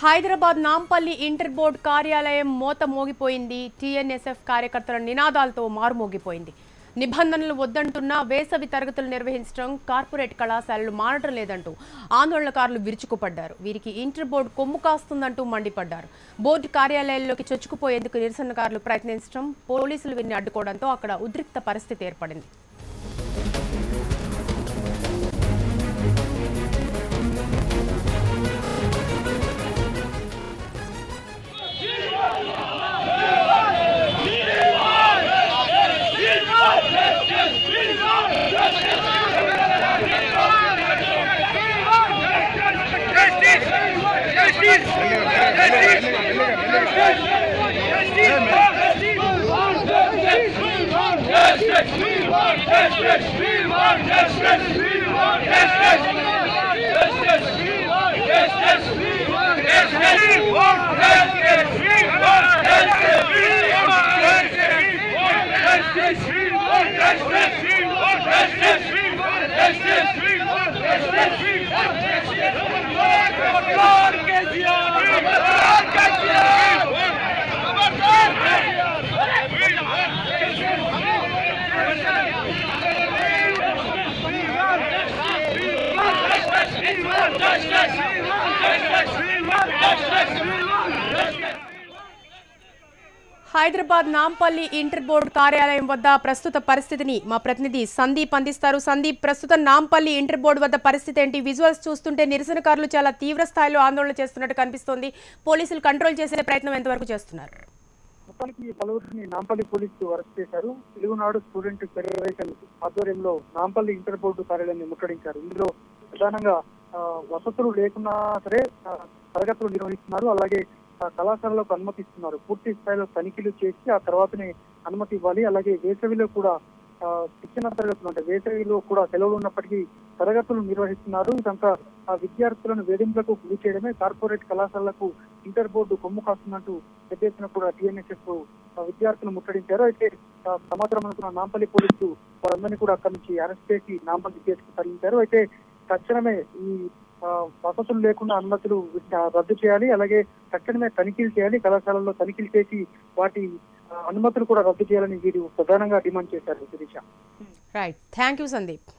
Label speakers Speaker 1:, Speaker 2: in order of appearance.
Speaker 1: Hyderabad Nampally inter board కార్యాలయం మోత మోగిపోయింది. TNSF కార్యకర్తల నినాదాలతో మారుమోగిపోయింది. నిబంధనలు వద్దంటున్నా వేసవి తరగతులు నిర్వహించడం కార్పొరేట్ కళాశాలలు మానటం లేదంటూ ఆందోళనకారులు విరుచుకుపడ్డారు. వీరికి ఇంటర్ బోర్డు కొమ్ము కాస్తుందంటూ మండిపడ్డారు. బోర్డు కార్యాలయాల్లోకి చొచ్చుకుపోయేందుకు నిరసనకారులు ప్రయత్నించడం, పోలీసులు వీరిని అడ్డుకోవడంతో అక్కడ ఉద్రిక్త పరిస్థితి ఏర్పడింది. హైదరాబాద్ నాంపల్లి ఇంటర్ బోర్డు కార్యాలయం వద్ద ప్రస్తుత పరిస్థితిని మా ప్రతినిధి సందీప్ అందిస్తారు. సందీప్, ప్రస్తుతం నాంపల్లి ఇంటర్ బోర్డు వద్ద పరిస్థితి ఏంటి? విజువల్స్ చూస్తుంటే నిరసనకారులు చాలా తీవ్ర స్థాయిలో ఆందోళన చేస్తున్నట్టు కనిపిస్తోంది. పోలీసులు కంట్రోల్ చేసే ప్రయత్నం ఎంతవరకు చేస్తున్నారు?
Speaker 2: పలువురిని నాంపల్లి పోలీసులు అరెస్ట్ చేశారు. తెలుగునాడు స్టూడెంట్ ఫెడరేషన్ ఆధ్వర్యంలో నాంపల్లి ఇంటర్ బోర్డు కార్యాలయాన్ని ముట్టడించారు. ఇందులో ప్రధానంగా వసతులు లేకున్నా సరే తరగతులు నిర్వహిస్తున్నారు, అలాగే కళాశాలలకు అనుమతిస్తున్నారు. పూర్తి స్థాయిలో తనిఖీలు చేసి ఆ తర్వాతనే అనుమతి ఇవ్వాలి. అలాగే వేసవిలో కూడా శిక్షణ తరగతులు అంటే వేసవిలో కూడా సెలవులు ఉన్నప్పటికీ తరగతులు నిర్వహిస్తున్నారు. ఇదంతా విద్యార్థులను వేధింపులకు గురి చేయడమే కార్పొరేట్ కళాశాలలకు ఇంటర్ బోర్డు కొమ్ము కాస్తున్నట్టు పెద్ద ఎత్తున కూడా టీఎన్ఎస్ఎఫ్ విద్యార్థులు ముట్టడించారు. అయితే సమాచారం అనుకున్న నాంపల్లి పోలీసులు వారందరినీ కూడా అక్కడి నుంచి అరెస్ట్ చేసి నాంపల్లి కేసుకు తరలించారు. అయితే తక్షణమే ఈ వసతులు లేకుండా అనుమతులు రద్దు చేయాలి, అలాగే తక్షణమే తనిఖీలు చేయాలి, కళాశాలల్లో తనిఖీలు చేసి వాటి అనుమతులు కూడా రద్దు చేయాలని వీరు ప్రధానంగా డిమాండ్ చేశారు. Sirisha.
Speaker 1: Right, thank you Sandeep.